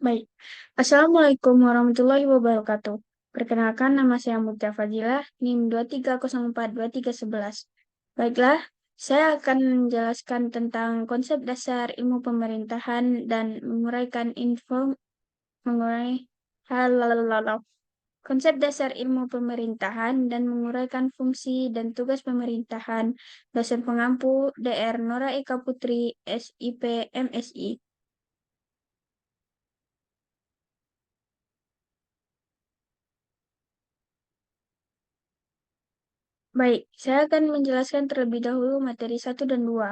Baik. Assalamualaikum warahmatullahi wabarakatuh. Perkenalkan, nama saya Mutia Fadilah, NIM 23042311. Baiklah, saya akan menjelaskan tentang konsep dasar ilmu pemerintahan dan mengurai hal konsep dasar ilmu pemerintahan dan menguraikan fungsi dan tugas pemerintahan. Dosen pengampu Dr. Nora Eka Putri, SIP, MSI. Baik, saya akan menjelaskan terlebih dahulu materi satu dan 2.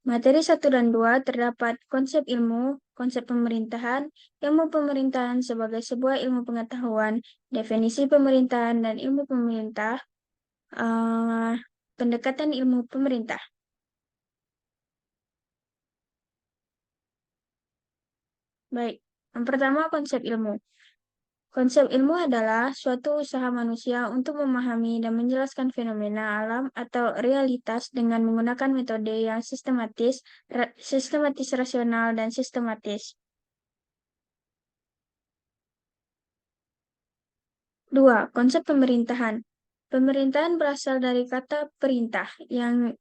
Materi satu dan 2 terdapat konsep ilmu, konsep pemerintahan, ilmu pemerintahan sebagai sebuah ilmu pengetahuan, definisi pemerintahan dan ilmu pemerintah, eh, pendekatan ilmu pemerintah. Baik, yang pertama konsep ilmu. Konsep ilmu adalah suatu usaha manusia untuk memahami dan menjelaskan fenomena alam atau realitas dengan menggunakan metode yang sistematis, rasional, dan sistematis. Dua, konsep pemerintahan. Pemerintahan berasal dari kata perintah yang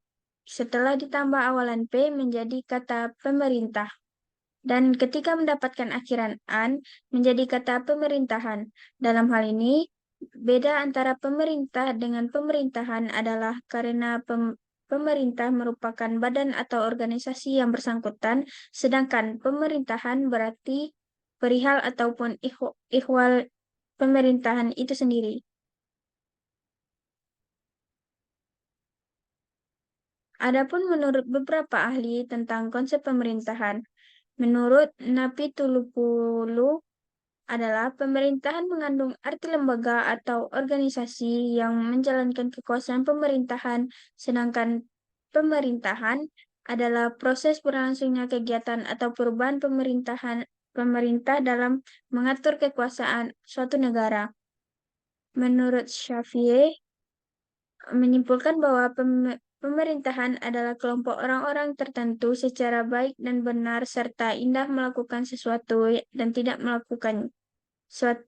setelah ditambah awalan P menjadi kata pemerintah. Dan ketika mendapatkan akhiran an menjadi kata pemerintahan. Dalam hal ini, beda antara pemerintah dengan pemerintahan adalah karena pemerintah merupakan badan atau organisasi yang bersangkutan, sedangkan pemerintahan berarti perihal ataupun ihwal pemerintahan itu sendiri. Adapun menurut beberapa ahli tentang konsep pemerintahan, menurut Napi Tulupulu, adalah pemerintahan mengandung arti lembaga atau organisasi yang menjalankan kekuasaan pemerintahan, sedangkan pemerintahan adalah proses berlangsungnya kegiatan atau perubahan pemerintah dalam mengatur kekuasaan suatu negara. Menurut Xavier, menyimpulkan bahwa pemerintahan adalah kelompok orang-orang tertentu secara baik dan benar serta indah melakukan sesuatu dan tidak melakukan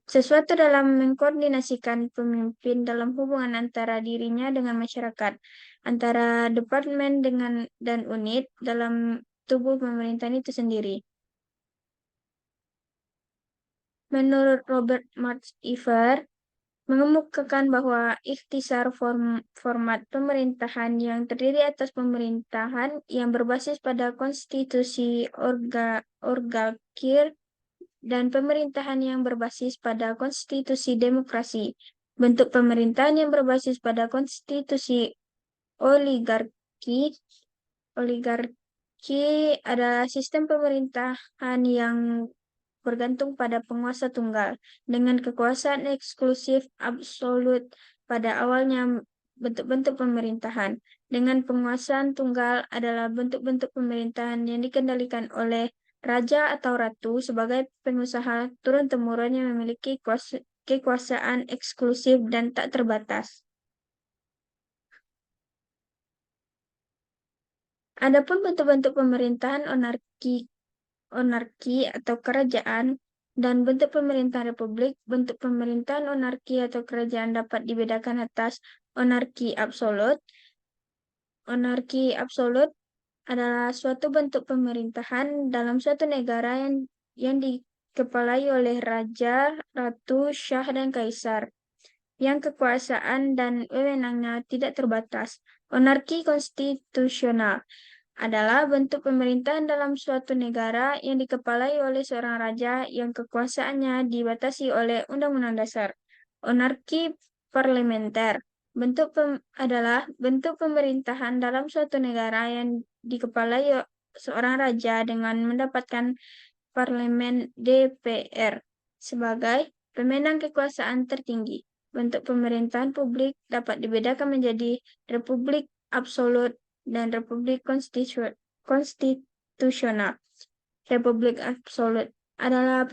sesuatu dalam mengkoordinasikan pemimpin dalam hubungan antara dirinya dengan masyarakat, antara departemen dengan dan unit dalam tubuh pemerintahan itu sendiri. Menurut Robert Marx Iver, mengemukakan bahwa ikhtisar format pemerintahan yang terdiri atas pemerintahan yang berbasis pada konstitusi orgakir dan pemerintahan yang berbasis pada konstitusi demokrasi. Bentuk pemerintahan yang berbasis pada konstitusi oligarki, oligarki adalah sistem pemerintahan yang bergantung pada penguasa tunggal, dengan kekuasaan eksklusif absolut pada awalnya bentuk-bentuk pemerintahan. Dengan penguasaan tunggal adalah bentuk-bentuk pemerintahan yang dikendalikan oleh raja atau ratu sebagai pengusaha turun-temurun yang memiliki kekuasaan eksklusif dan tak terbatas. Adapun bentuk-bentuk pemerintahan onarki atau kerajaan, dan bentuk pemerintahan republik. Bentuk pemerintahan onarki atau kerajaan dapat dibedakan atas onarki absolut. Onarki absolut adalah suatu bentuk pemerintahan dalam suatu negara yang dikepalai oleh raja, ratu, syah, dan kaisar, yang kekuasaan dan wewenangnya tidak terbatas. Monarki konstitusional adalah bentuk pemerintahan dalam suatu negara yang dikepalai oleh seorang raja yang kekuasaannya dibatasi oleh Undang-Undang Dasar. Monarki parlementer adalah bentuk pemerintahan dalam suatu negara yang dikepalai seorang raja dengan mendapatkan parlemen DPR sebagai pemenang kekuasaan tertinggi. Bentuk pemerintahan publik dapat dibedakan menjadi republik absolut dan republik konstitusional. Republik absolut adalah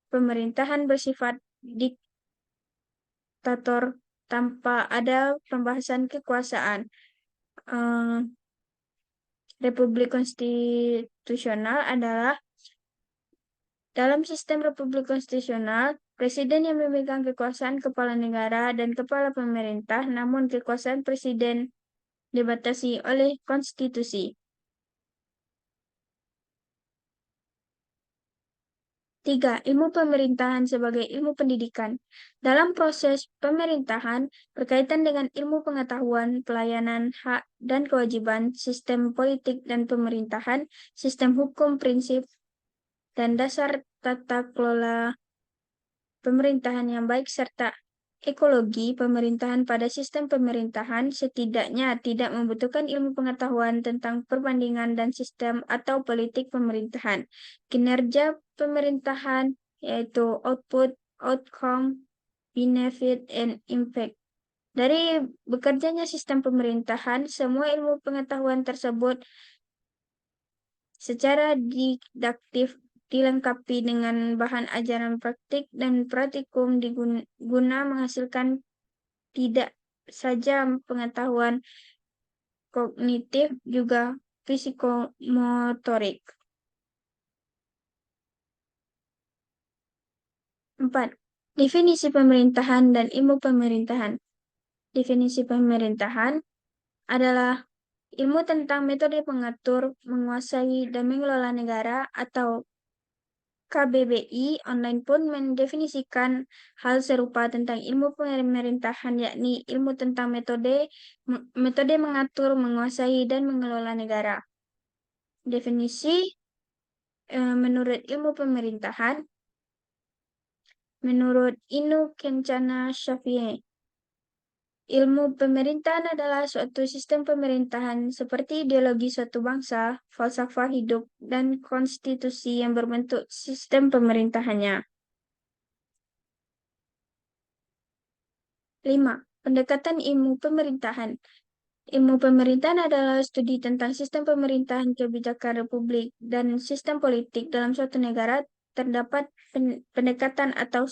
pemerintahan bersifat diktator tanpa ada pembahasan kekuasaan. Eh, Republik konstitusional adalah Dalam sistem republik konstitusional, presiden yang memegang kekuasaan kepala negara dan kepala pemerintah, namun kekuasaan presiden dibatasi oleh konstitusi. 3. Ilmu pemerintahan sebagai ilmu pendidikan. Dalam proses pemerintahan, berkaitan dengan ilmu pengetahuan, pelayanan, hak, dan kewajiban, sistem politik dan pemerintahan, sistem hukum, prinsip, dan dasar tata kelola pemerintahan yang baik, serta ekologi pemerintahan pada sistem pemerintahan setidaknya tidak membutuhkan ilmu pengetahuan tentang perbandingan dan sistem atau politik pemerintahan. Kinerja pemerintahan yaitu output, outcome, benefit, and impact. Dari bekerjanya sistem pemerintahan, semua ilmu pengetahuan tersebut secara didaktif dilengkapi dengan bahan ajaran praktik dan praktikum guna menghasilkan tidak saja pengetahuan kognitif, juga psikomotorik. 4. Definisi pemerintahan dan ilmu pemerintahan. Definisi pemerintahan adalah ilmu tentang metode mengatur, menguasai, dan mengelola negara, atau KBBI online pun mendefinisikan hal serupa tentang ilmu pemerintahan, yakni ilmu tentang metode mengatur, menguasai, dan mengelola negara. Definisi menurut ilmu pemerintahan, menurut Inu Kencana Shafii, ilmu pemerintahan adalah suatu sistem pemerintahan seperti ideologi suatu bangsa, falsafah hidup, dan konstitusi yang berbentuk sistem pemerintahannya. 5. Pendekatan ilmu pemerintahan. Ilmu pemerintahan adalah studi tentang sistem pemerintahan, kebijakan republik, dan sistem politik dalam suatu negara. Terdapat pendekatan atau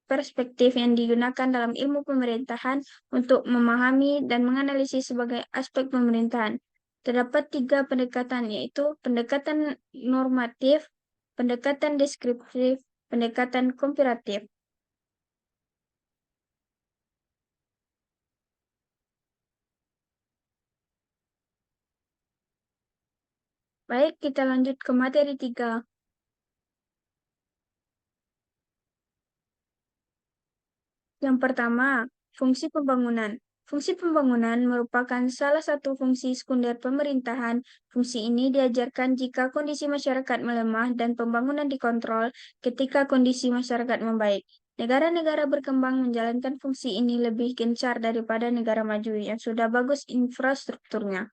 perspektif yang digunakan dalam ilmu pemerintahan untuk memahami dan menganalisis sebagai aspek pemerintahan. Terdapat 3 pendekatan, yaitu pendekatan normatif, pendekatan deskriptif, pendekatan komparatif. Baik, kita lanjut ke materi 3. Yang pertama, fungsi pembangunan. Fungsi pembangunan merupakan salah satu fungsi sekunder pemerintahan. Fungsi ini diajarkan jika kondisi masyarakat melemah dan pembangunan dikontrol ketika kondisi masyarakat membaik. Negara-negara berkembang menjalankan fungsi ini lebih gencar daripada negara maju yang sudah bagus infrastrukturnya.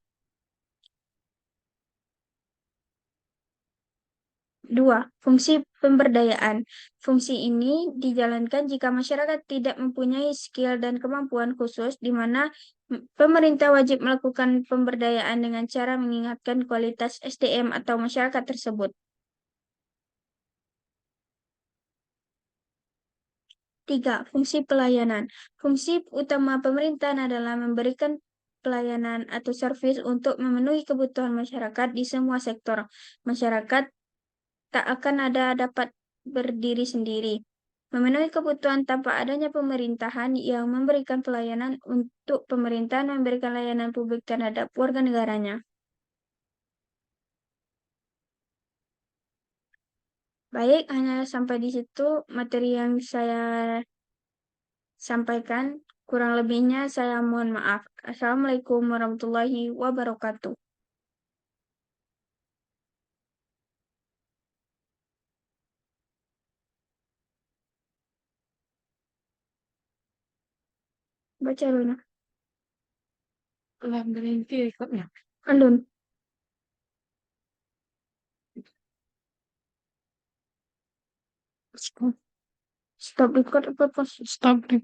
2. Fungsi pemberdayaan. Fungsi ini dijalankan jika masyarakat tidak mempunyai skill dan kemampuan khusus, di mana pemerintah wajib melakukan pemberdayaan dengan cara meningkatkan kualitas SDM atau masyarakat tersebut. 3. Fungsi pelayanan. Fungsi utama pemerintahan adalah memberikan pelayanan atau servis untuk memenuhi kebutuhan masyarakat di semua sektor. Masyarakat tak akan ada dapat berdiri sendiri, memenuhi kebutuhan tanpa adanya pemerintahan yang memberikan pelayanan. Untuk pemerintahan memberikan layanan publik terhadap warga negaranya. Baik, hanya sampai di situ materi yang saya sampaikan. Kurang lebihnya saya mohon maaf. Assalamualaikum warahmatullahi wabarakatuh. Baca dulu. Lah berhenti recordnya. Alun. Stop record apa pas? Stop recording.